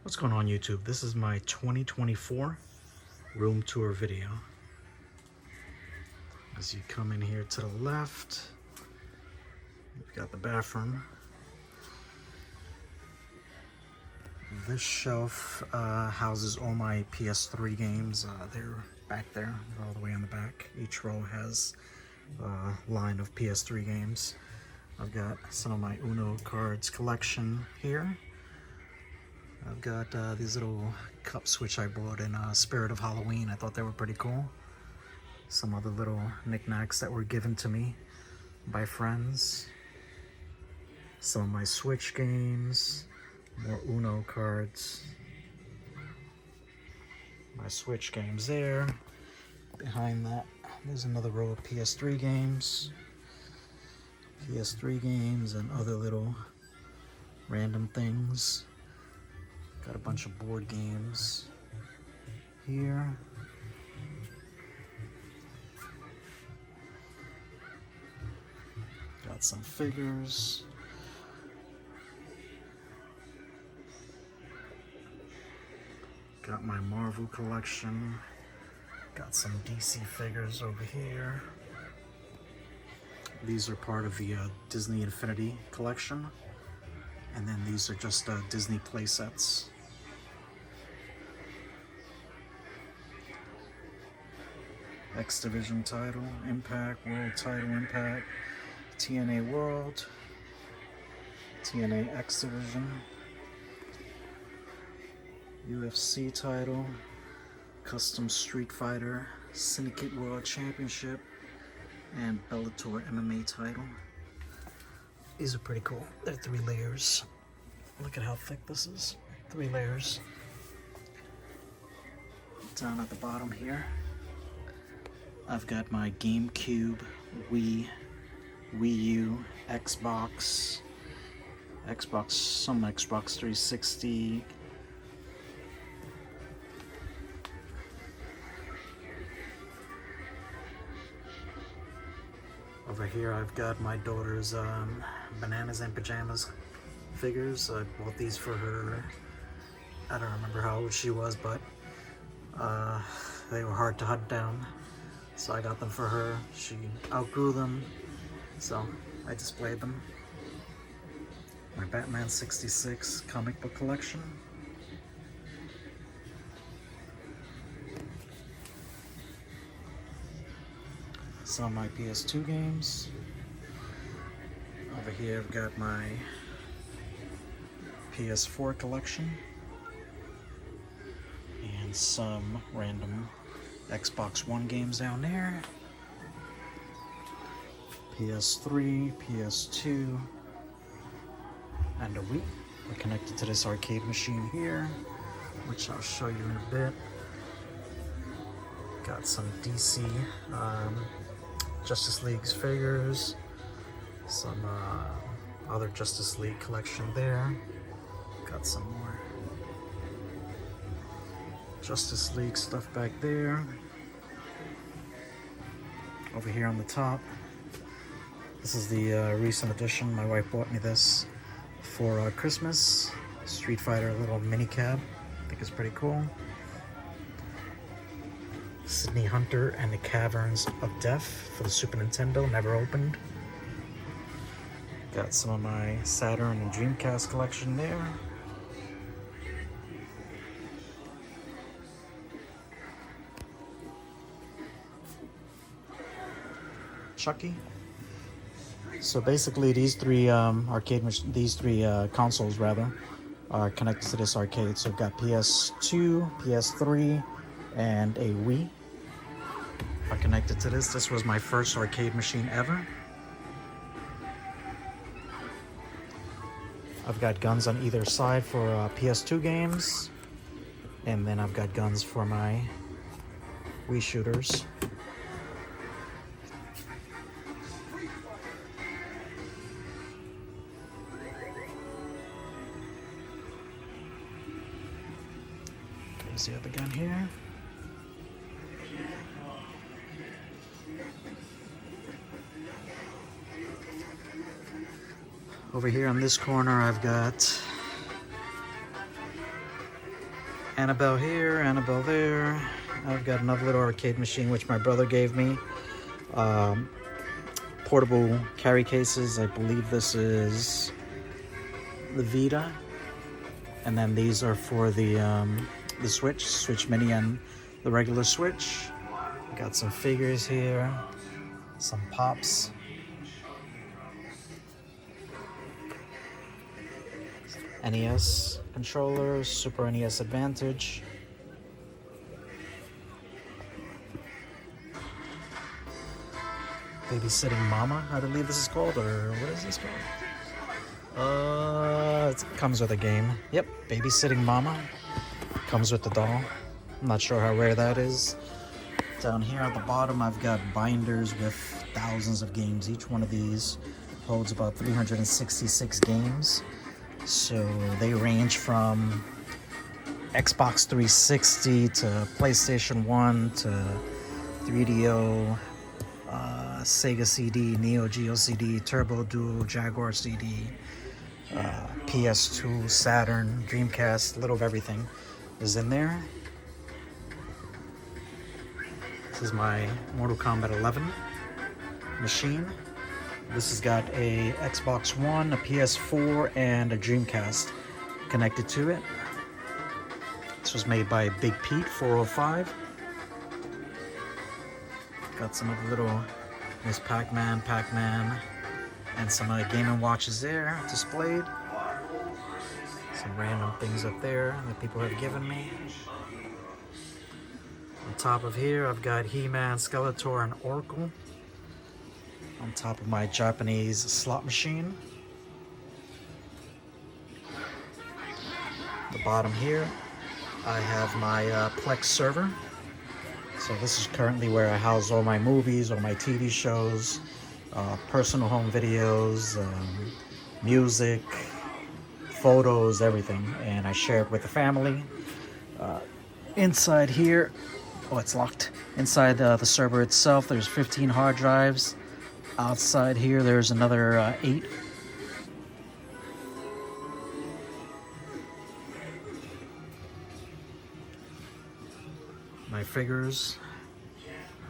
What's going on YouTube? This is my 2024 room tour video. As you come in here to the left, we've got the bathroom. This shelf houses all my PS3 games. They're back there, they're all the way on the back. Each row has a line of PS3 games. I've got some of my Uno cards collection here. I've got these little cups which I bought in Spirit of Halloween. I thought they were pretty cool. Some other little knickknacks that were given to me by friends. Some of my Switch games. More Uno cards. My Switch games there. Behind that, there's another row of PS3 games. PS3 games and other little random things. Got a bunch of board games here. Got some figures. Got my Marvel collection. Got some DC figures over here. These are part of the Disney Infinity collection. And then these are just Disney play sets. X Division title, Impact, World title, Impact, TNA World, TNA X Division, UFC title, Custom Street Fighter, Syndicate World Championship, and Bellator MMA title. These are pretty cool. They're 3 layers. Look at how thick this is. 3 layers. Down at the bottom here, I've got my GameCube, Wii, Wii U, Xbox, some Xbox 360. Over here I've got my daughter's Bananas and Pajamas figures. I bought these for her. I don't remember how old she was, but they were hard to hunt down. So I got them for her. She outgrew them, so I displayed them. My Batman 66 comic book collection. Some of my PS2 games. Over here I've got my PS4 collection. And some random Xbox One games down there. PS3, PS2, and a Wii. We're connected to this arcade machine here, which I'll show you in a bit. Got some DC Justice League's figures, some other Justice League collection there. Got some more Justice League stuff back there. Over here on the top, this is the recent edition. My wife bought me this for Christmas. Street Fighter little mini cab. I think it's pretty cool. Sydney Hunter and the Caverns of Death for the Super Nintendo, never opened. Got some of my Saturn and Dreamcast collection there. Chucky. So basically, these three consoles rather are connected to this arcade. So I've got PS2, PS3, and a Wii are connected to this. This was my first arcade machine ever. I've got guns on either side for PS2 games, and then I've got guns for my Wii shooters. There's the other gun here. Over here on this corner, I've got Annabelle here, Annabelle there. I've got another little arcade machine which my brother gave me. Portable carry cases. I believe this is the Vita, and then these are for the Switch Mini and the regular Switch. Got some figures here, some pops. NES controllers, Super NES Advantage. Babysitting Mama, I believe this is called, or what is this called? It comes with a game. Yep, Babysitting Mama. Comes with the doll. I'm not sure how rare that is. Down here at the bottom, I've got binders with thousands of games. Each one of these holds about 366 games. So they range from Xbox 360 to PlayStation 1 to 3DO, Sega CD, Neo Geo CD, Turbo Duo, Jaguar CD, PS2, Saturn, Dreamcast, a little of everything is in there. This is my Mortal Kombat 11 machine. This has got a Xbox One, a PS4, and a Dreamcast connected to it. This was made by Big Pete 405. Got some of the little Miss Pac-Man, and some Game & Watches there displayed. Some random things up there that people have given me. On top of here, I've got He-Man, Skeletor, and Oracle. On top of my Japanese slot machine. The bottom here, I have my Plex server. So this is currently where I house all my movies, all my TV shows, personal home videos, music, photos, everything. And I share it with the family. Inside here, oh, it's locked. Inside the server itself, there's 15 hard drives. Outside here, there's another 8. My figures.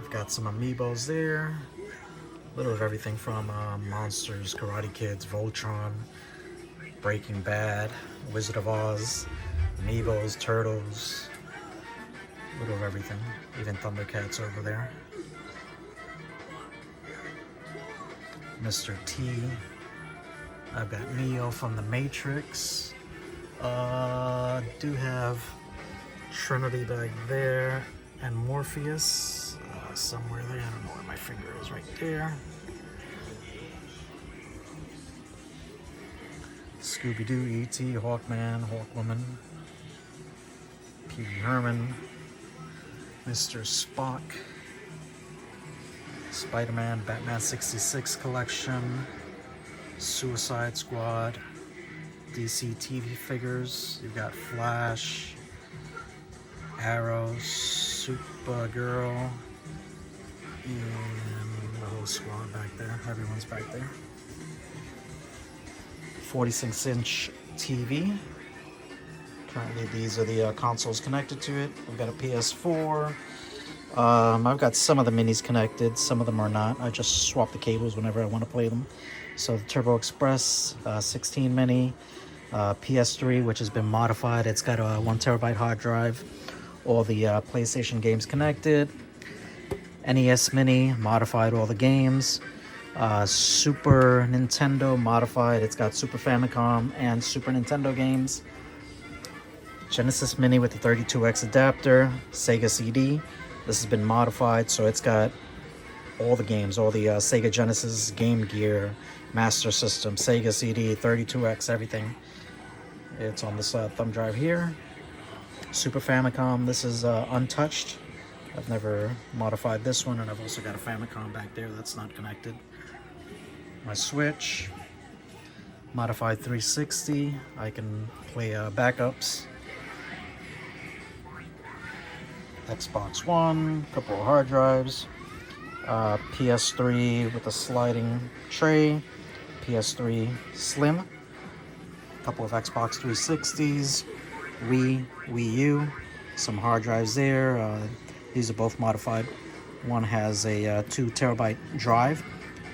I've got some amiibos there. A little of everything from Monsters, Karate Kids, Voltron, Breaking Bad, Wizard of Oz, amiibos, Turtles. A little of everything. Even Thundercats over there. Mr. T. I've got Neo from The Matrix. Do have Trinity back there, and Morpheus somewhere there. I don't know where my finger is, right there. Scooby-Doo, E.T., Hawkman, Hawkwoman, Pee Wee Herman, Mr. Spock, Spider-Man, Batman 66 collection, Suicide Squad, DC TV figures. You've got Flash, Arrow, Supergirl, and the whole squad back there. Everyone's back there. 46-inch TV. Currently, these are the consoles connected to it. We've got a PS4. I've got some of the minis connected, some of them are not. I just swap the cables whenever I want to play them. So the Turbo Express 16 mini, PS3, which has been modified. It's got a 1 terabyte hard drive. All the PlayStation games connected. NES Mini, modified all the games. Super Nintendo, modified. It's got Super Famicom and Super Nintendo games. Genesis Mini with the 32X adapter. Sega CD. This has been modified, so it's got all the games, all the Sega Genesis, Game Gear, Master System, Sega CD, 32X, everything. It's on this thumb drive here. Super Famicom, this is untouched. I've never modified this one, and I've also got a Famicom back there that's not connected. My Switch, modified 360. I can play backups. Xbox One, a couple of hard drives. PS3 with a sliding tray. PS3 Slim. A couple of Xbox 360s. Wii U, some hard drives there. These are both modified. One has a 2 terabyte drive.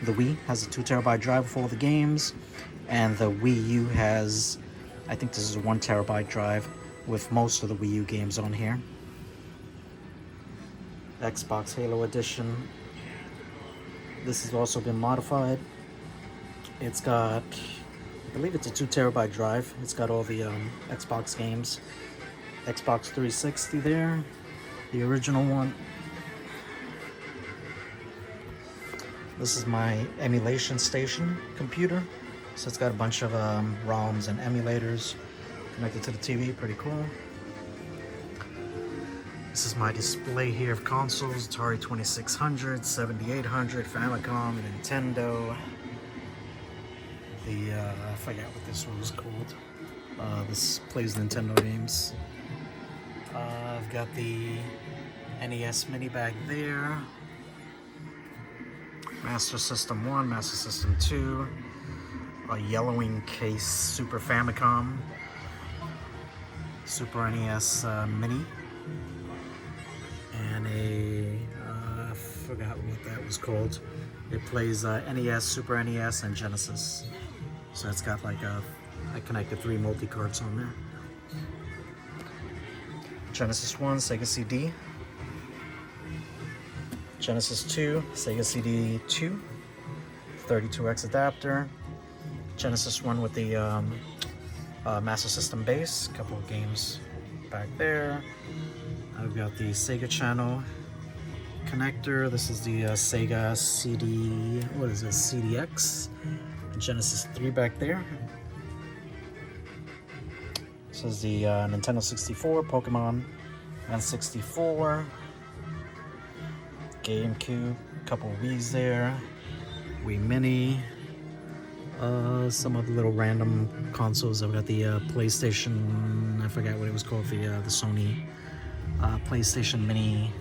The Wii has a 2 terabyte drive with all the games, and the Wii U has, I think this is a 1 terabyte drive with most of the Wii U games on here. Xbox Halo Edition. This has also been modified. It's got, I believe it's a 2 terabyte drive. It's got all the Xbox games. Xbox 360 there, the original one. This is my emulation station computer. So it's got a bunch of ROMs and emulators connected to the TV, pretty cool. This is my display here of consoles: Atari 2600, 7800, Famicom, Nintendo. I forgot what this one was called. This plays Nintendo games. I've got the NES Mini back there. Master System 1, Master System 2. A yellowing case Super Famicom. Super NES Mini. And I forgot what that was called. It plays NES, Super NES, and Genesis. So it's got like I connected 3 multi-cards on there. Genesis 1, Sega CD. Genesis 2, Sega CD 2. 32X adapter. Genesis 1 with the Master System base. A couple of games back there. I've got the Sega channel connector. This is the Sega CD, what is this, CDX. Genesis 3 back there. This is the Nintendo 64, Pokemon N64, GameCube, a couple of Wii's there, Wii Mini, some of the little random consoles. I've got the PlayStation, I forgot what it was called, the Sony PlayStation Mini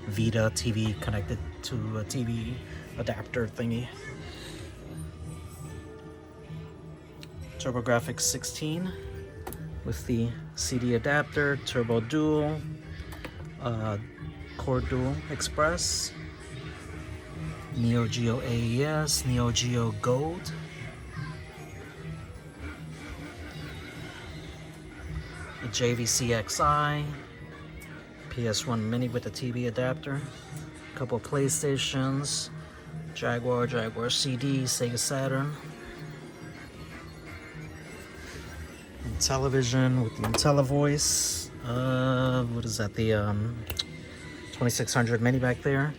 Vita TV connected to a TV adapter thingy. TurboGrafx 16 with the CD adapter, Turbo Dual, Core Dual Express, Neo Geo AES, Neo Geo Gold, a JVC XI, PS1 Mini with a TV adapter, a couple of PlayStations, Jaguar CD, Sega Saturn, and television with the IntelliVoice. What is that? The 2600 Mini back there.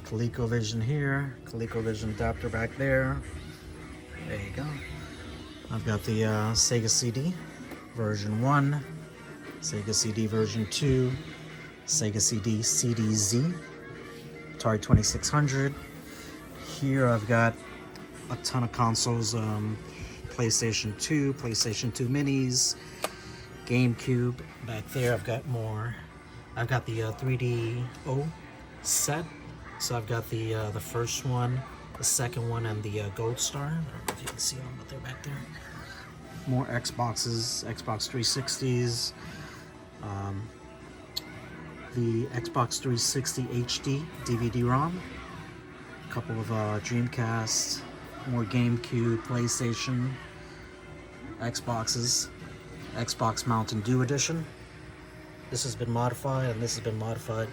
ColecoVision here, ColecoVision adapter back there. There you go. I've got the Sega CD version 1, Sega CD version 2, Sega CD CDZ, Atari 2600. Here I've got a ton of consoles, PlayStation 2, PlayStation 2 Minis, GameCube. Back there I've got more. I've got the 3DO set. So I've got the first one, the second one, and the Gold Star. I don't know if you can see them, but they're back there. More Xboxes, Xbox 360s, the Xbox 360 HD DVD-ROM, a couple of Dreamcast, more GameCube, PlayStation, Xboxes, Xbox Mountain Dew Edition. This has been modified, and this has been modified.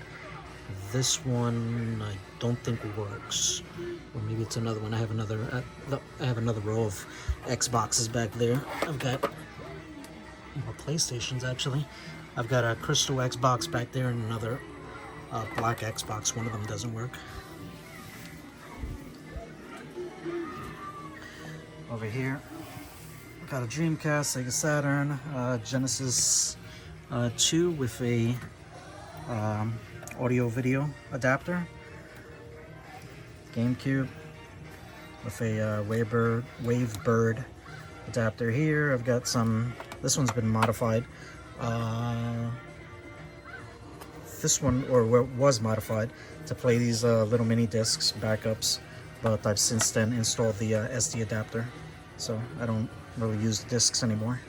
This one I don't think works, or maybe it's another one. I have another row of Xboxes back there. I've got more PlayStations actually. I've got a Crystal Xbox back there and another black Xbox. One of them doesn't work. Over here, I've got a Dreamcast, Sega Saturn, Genesis 2 with a audio video adapter, GameCube with a Wavebird adapter here. I've got some, this one's been modified. This one, or was modified to play these little mini discs backups, but I've since then installed the SD adapter so I don't really use discs anymore.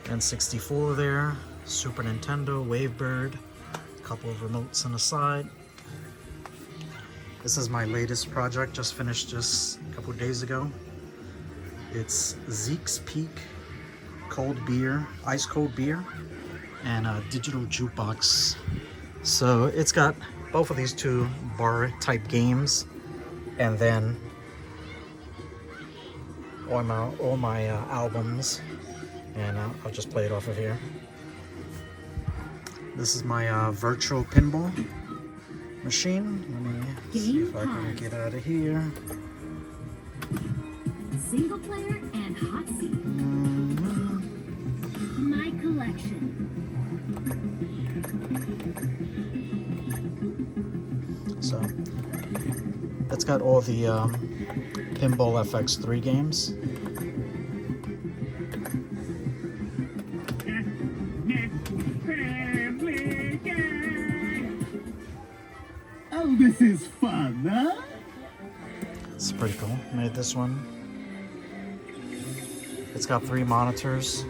N64 there, Super Nintendo, Wavebird, a couple of remotes on the side. This is my latest project, just finished just a couple of days ago. It's Zeke's Peak cold beer, ice cold beer, and a digital jukebox. So it's got both of these two bar type games, and then all my albums, and I'll just play it off of here. This is my virtual pinball machine. Let me see if I can get out of here. Single player and hot seat. My collection. So it's got all the Pinball FX3 games. Oh, this is fun, huh? It's pretty cool. Made this one. It's got 3 monitors.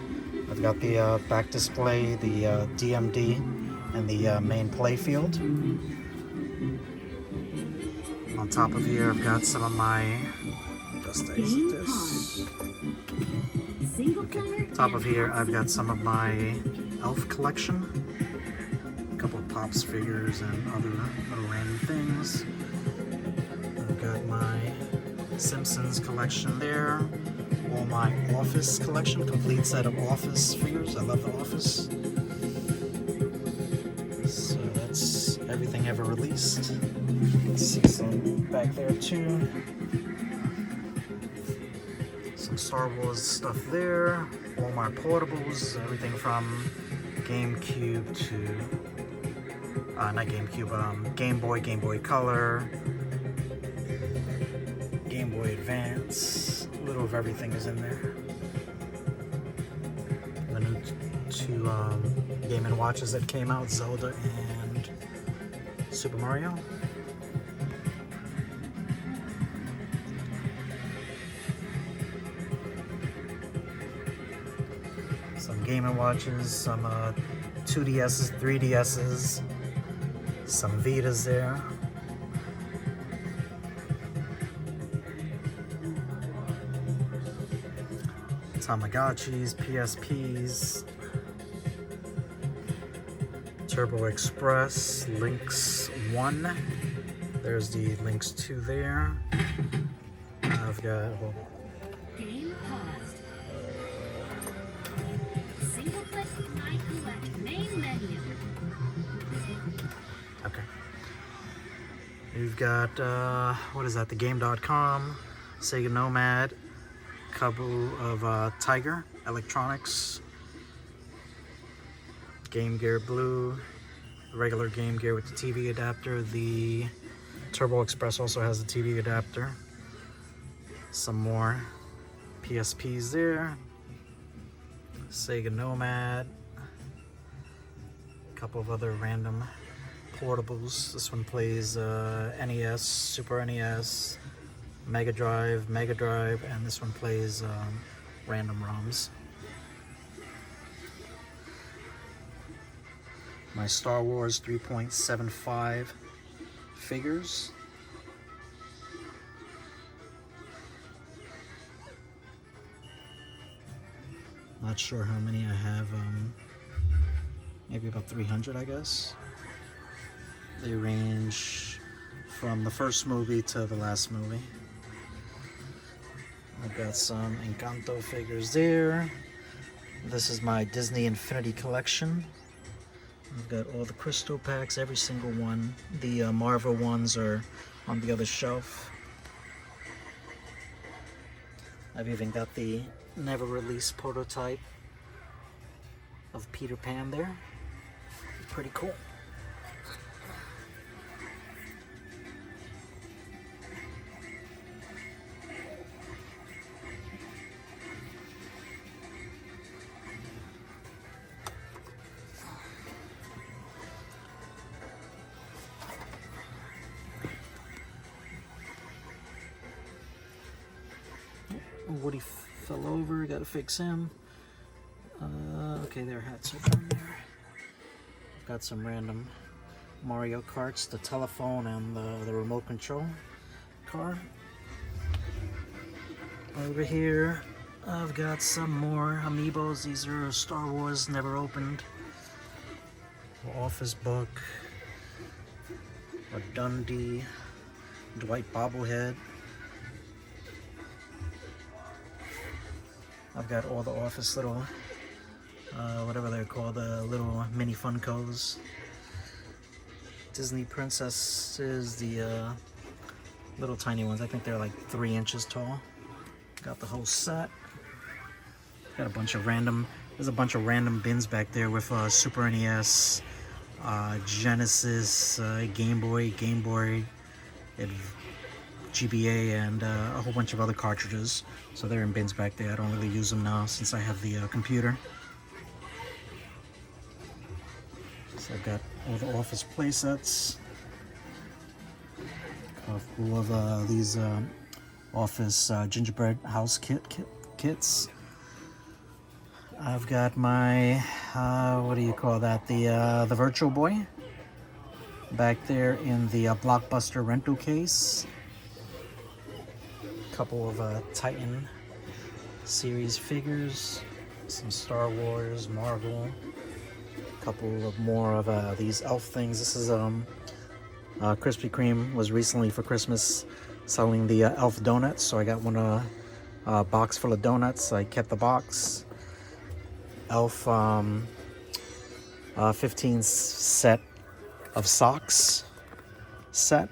I've got the back display, the DMD, and the main play field. On top of here, I've got some of my. Just exit this. Okay. Top of here, I've got some of my Elf collection. A couple of Pops figures and other little random things. I've got my Simpsons collection there. All my Office collection, complete set of Office figures. I love The Office. So that's everything ever released. Let's see some back there too. Some Star Wars stuff there. All my portables, everything from GameCube to not GameCube, Game Boy, Game Boy Color, Game Boy Advance. A little of everything is in there. The new 2 Game & Watches that came out, Zelda and Super Mario. Some Game & Watches, some 2DS's, 3DS's, some Vitas there. Tamagotchis, PSPs, Turbo Express, Lynx 1. There's the Lynx 2 there. I've got. Game paused. Single click my collect main menu. Okay. We've got what is that? The Game.com, Sega Nomad. Couple of Tiger Electronics, Game Gear Blue, regular Game Gear with the TV adapter. The Turbo Express also has the TV adapter. Some more PSPs there. Sega Nomad. A couple of other random portables. This one plays NES, Super NES, Mega Drive, and this one plays random ROMs. My Star Wars 3.75 figures. Not sure how many I have, maybe about 300, I guess. They range from the first movie to the last movie. I've got some Encanto figures there. This is my Disney Infinity collection. I've got all the crystal packs, every single one. The Marvel ones are on the other shelf. I've even got the never released prototype of Peter Pan there. Pretty cool. Woody fell over, gotta fix him. Okay, their hats are down there. Got some random Mario Karts, the telephone, and the remote control car. Over here, I've got some more amiibos. These are Star Wars, never opened. Office book, a Dundee, Dwight bobblehead. I've got all the Office little, whatever they're called, the little mini Funkos. Disney princesses, the little tiny ones. I think they're like 3 inches tall. Got the whole set. Got a bunch of random. There's a bunch of random bins back there with Super NES, Genesis, Game Boy, GBA, and a whole bunch of other cartridges. So they're in bins back there. I don't really use them now since I have the computer. So I've got all the Office play sets. Full of these Office gingerbread house kits. I've got my what do you call that? The Virtual Boy back there in the Blockbuster rental case. A couple of Titan series figures, some Star Wars, Marvel. A couple of more of these elf things. This is Krispy Kreme was recently for Christmas selling the elf donuts, so I got a box full of donuts. I kept the box. Elf 15 set of socks set.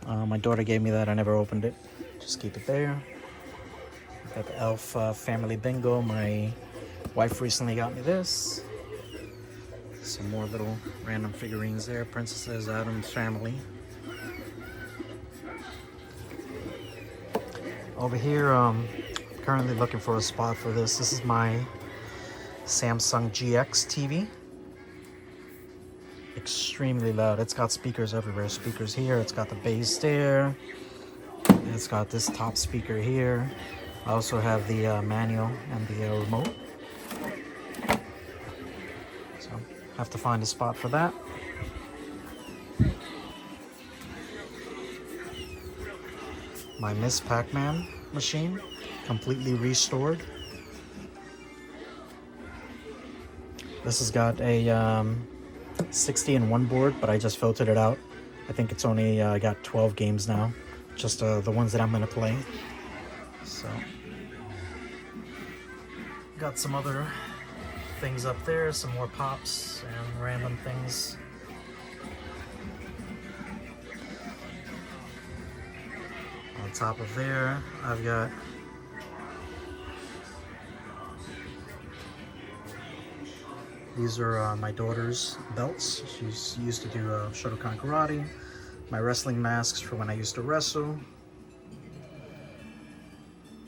My daughter gave me that. I never opened it. Just keep it there. Got the Elf Family Bingo. My wife recently got me this. Some more little random figurines there. Princesses, Addams Family. Over here, currently looking for a spot for this. This is my Samsung GX TV. Extremely loud. It's got speakers everywhere. Speakers here. It's got the bass there. It's got this top speaker here. I also have the manual and the remote. So have to find a spot for that. My Miss Pac-Man machine, completely restored. This has got a 60-in-1 board, but I just filtered it out. I think it's only got 12 games now, just the ones that I'm gonna play. So, got some other things up there, some more pops and random things. On top of there, I've got these are my daughter's belts. She's used to do Shotokan karate. My wrestling masks for when I used to wrestle.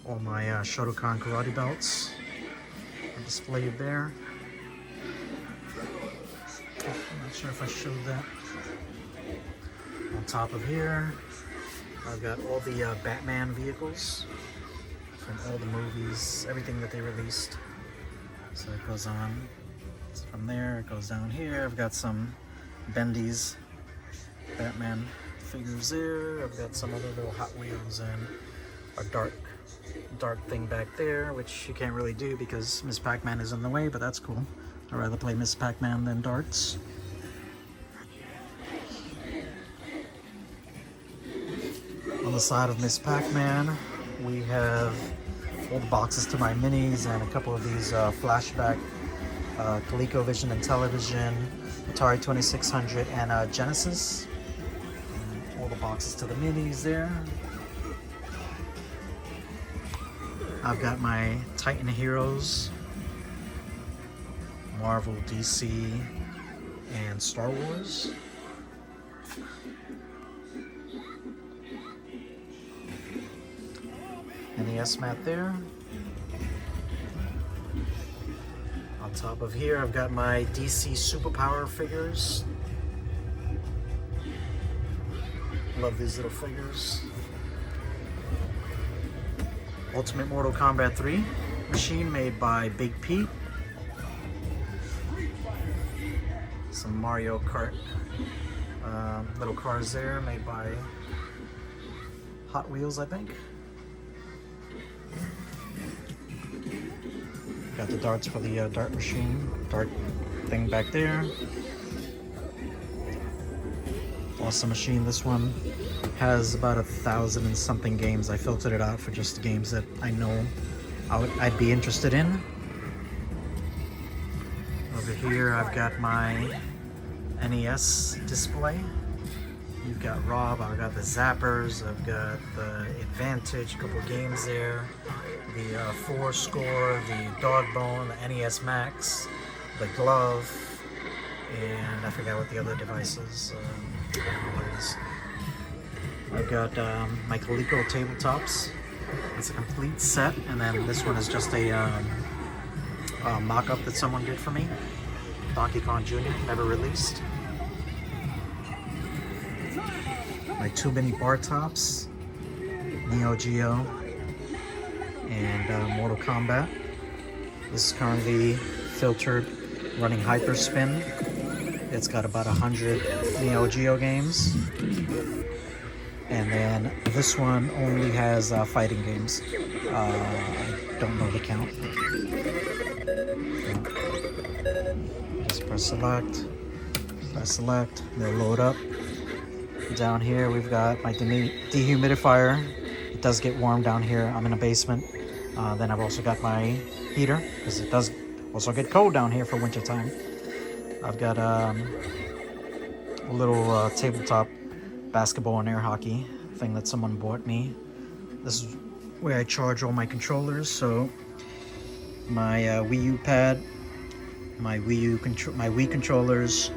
All my Shotokan karate belts are displayed there. I'm not sure if I showed that. On top of here, I've got all the Batman vehicles from all the movies, everything that they released. So it goes on. From there, it goes down here. I've got some Bendy's Batman figures there. I've got some other little Hot Wheels and a dark thing back there, which you can't really do because Miss Pac-Man is in the way, but that's cool. I'd rather play Miss Pac-Man than darts. On the side of Miss Pac-Man, we have all the boxes to my minis and a couple of these flashback ColecoVision and Television, Atari 2600 and Genesis. And all the boxes to the minis there. I've got my Titan Heroes, Marvel, DC, and Star Wars. NES mat there. On top of here, I've got my DC Superpower figures. Love these little figures. Ultimate Mortal Kombat 3 machine made by Big Pete. Some Mario Kart little cars there made by Hot Wheels, I think. Got the darts for the dart machine, dart thing back there. Awesome machine. This one has about 1,000 and something games. I filtered it out for just the games that I know I'd be interested in. Over here I've got my NES display. You've got Rob, I've got the Zappers, I've got the Advantage, a couple of games there. The 4-score, the Dog Bone, the NES Max, the Glove, and I forgot what the other device is. I don't know what it is. I've got my Coleco tabletops. It's a complete set, and then this one is just a mock-up that someone did for me. Donkey Kong Jr., never released. My 2 mini bar tops, Neo Geo, and Mortal Kombat. This is currently filtered, running Hyperspin. It's got about 100 Neo Geo games. And then this one only has fighting games. I don't know the count. Just press select, they'll load up. Down here we've got my dehumidifier. It does get warm down here. I'm in a basement. Then I've also got my heater, because it does also get cold down here for winter time. I've got a little tabletop basketball and air hockey thing that someone bought me. This is where I charge all my controllers. So my Wii U pad, my Wii controllers.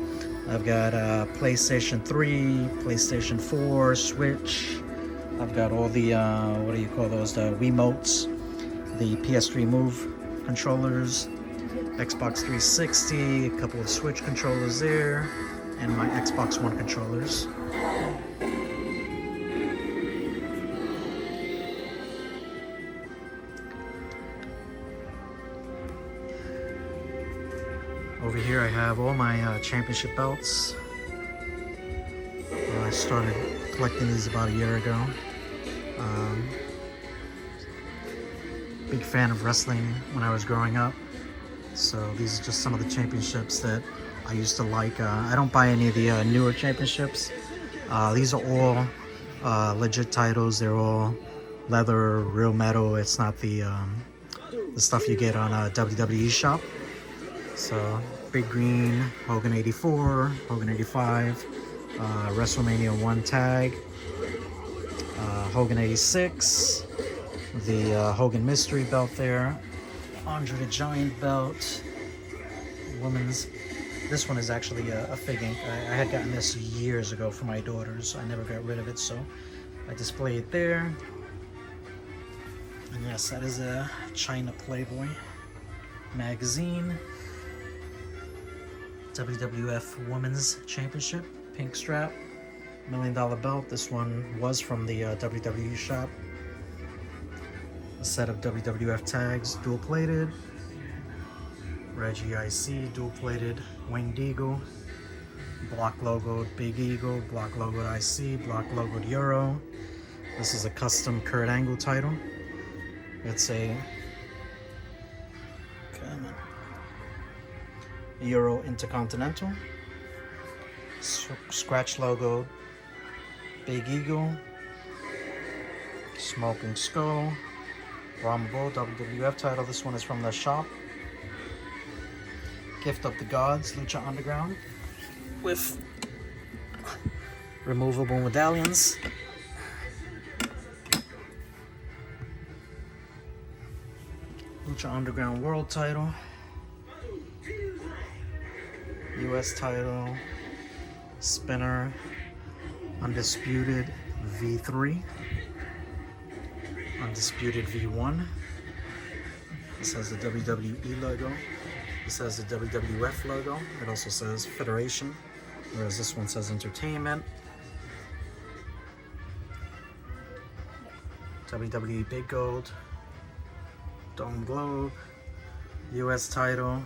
I've got PlayStation 3, PlayStation 4, Switch. I've got all the what do you call those? The Wiimotes, the PS3 Move controllers, Xbox 360, a couple of Switch controllers there, and my Xbox One controllers. Over here I have all my championship belts. I started collecting these about a year ago. Big fan of wrestling when I was growing up. So these are just some of the championships that I used to like. I don't buy any of the newer championships. These are all legit titles. They're all leather, real metal. It's not the stuff you get on a WWE shop. So Big Green, Hogan 84, Hogan 85, WrestleMania 1 tag, Hogan 86, the Hogan Mystery belt there, Andre the Giant belt, women's. This one is actually a fig ink. I had gotten this years ago for my daughters. I never got rid of it, so I display it there. And yes, that is a China Playboy magazine. WWF Women's Championship, pink strap, $1 million belt. This one was from the WWE shop. A set of WWF tags, dual plated. Reggie IC, dual plated, Winged Eagle. Block logoed Big Eagle, block logoed IC, block logoed Euro. This is a custom Kurt Angle title. It's a Euro Intercontinental, scratch logo Big Eagle, Smoking Skull, Brahma Bull WWF title. This one is from the shop. Gift of the Gods Lucha Underground with removable medallions. Lucha Underground World title, US title, spinner, Undisputed V3, Undisputed V1. This has the WWE logo. This has the WWF logo. It also says Federation, whereas this one says Entertainment. WWE Big Gold, Dome Globe, U.S. title.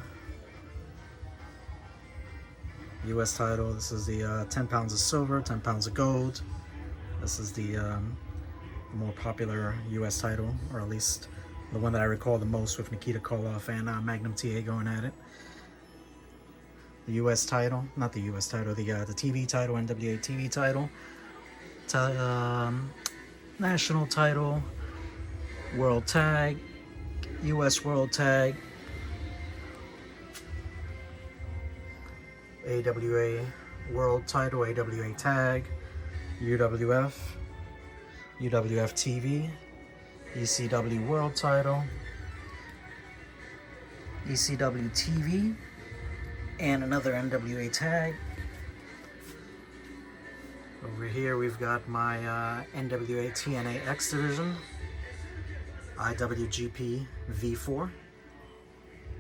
U.S. title. This is the 10 pounds of silver, 10 pounds of gold. This is the more popular U.S. title, or at least the one that I recall the most, with Nikita Koloff and Magnum TA going at it. The U.S. title, not the U.S. title, the TV title, NWA TV title, national title, World Tag, U.S. World Tag, AWA World Title, AWA Tag, UWF, UWF TV, ECW World Title, ECW TV, and another NWA Tag. Over here we've got my NWA TNA X Division, IWGP V4,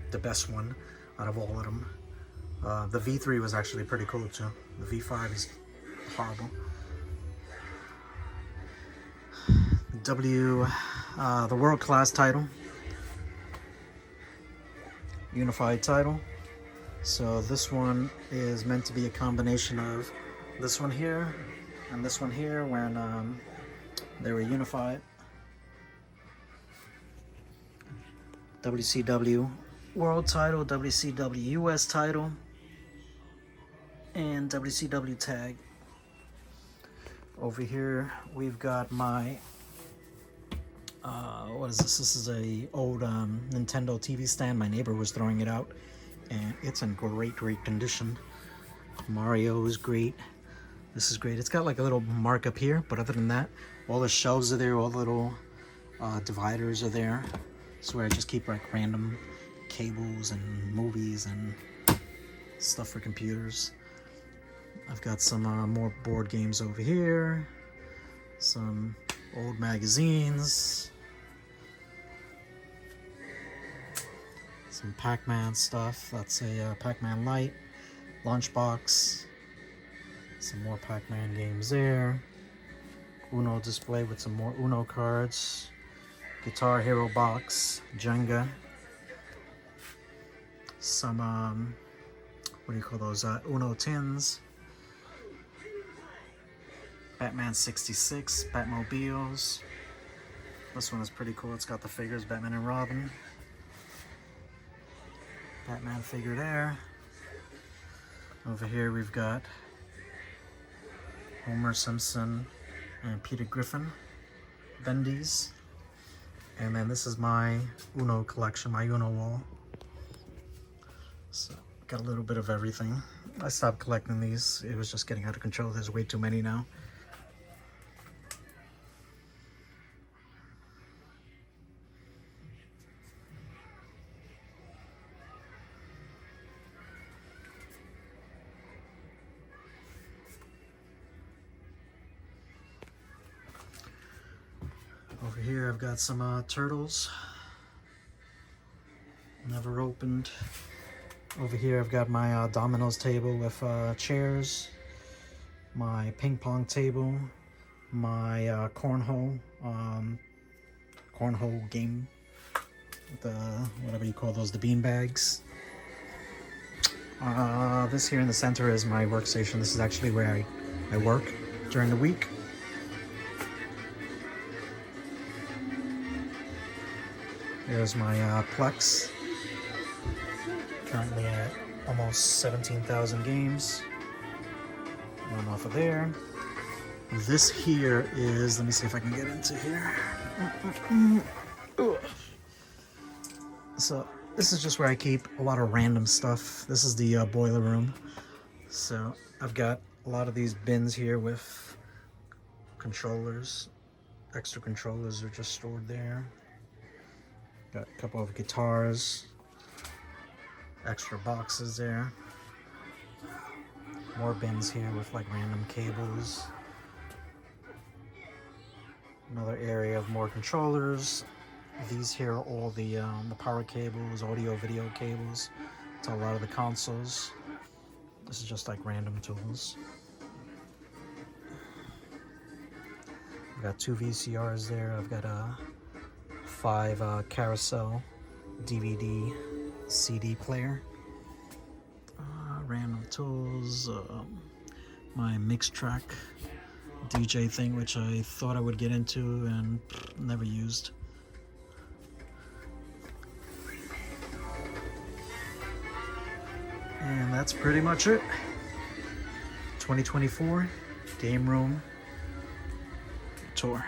the best one out of all of them. The V3 was actually pretty cool too. The V5 is horrible. The World Class title, Unified title. So this one is meant to be a combination of this one here and this one here when they were unified. WCW World title, WCW US title, and WCW tag. Over here we've got my what is this? This is a old Nintendo TV stand. My neighbor was throwing it out, and it's in great condition. Mario is great. This is great. It's got like a little mark up here, but other than that, all the shelves are there, all the little dividers are there. That's where I just keep like random cables and movies and stuff for computers. I've got some more board games over here, some old magazines, some Pac-Man stuff. That's a Pac-Man Lite, Lunchbox, some more Pac-Man games there, Uno display with some more Uno cards, Guitar Hero box, Jenga, some what do you call those, Uno tins, Batman 66, Batmobiles. This one is pretty cool. It's got the figures, Batman and Robin. Batman figure there. Over here we've got Homer Simpson and Peter Griffin bendies. And then this is my Uno collection, my Uno wall. So got a little bit of everything. I stopped collecting these. It was just getting out of control. There's way too many now. Over here I've got some turtles, never opened. Over here I've got my dominoes table with chairs, my ping pong table, my cornhole game, the whatever you call those, the bean bags. This here in the center is my workstation. This is actually where I work during the week. There's my Plex, currently at almost 17,000 games. One off of there. This here is, let me see if I can get into here. So this is just where I keep a lot of random stuff. This is the boiler room. So I've got a lot of these bins here with controllers. Extra controllers are just stored there. Got a couple of guitars, extra boxes there. More bins here with like random cables. Another area of more controllers. These here are all the power cables, audio, video cables to a lot of the consoles. This is just like random tools. I've got 2 VCRs there. I've got a PS5 carousel DVD CD player. Random tools, my mix track DJ thing, which I thought I would get into and never used. And that's pretty much it. 2024 Game Room Tour.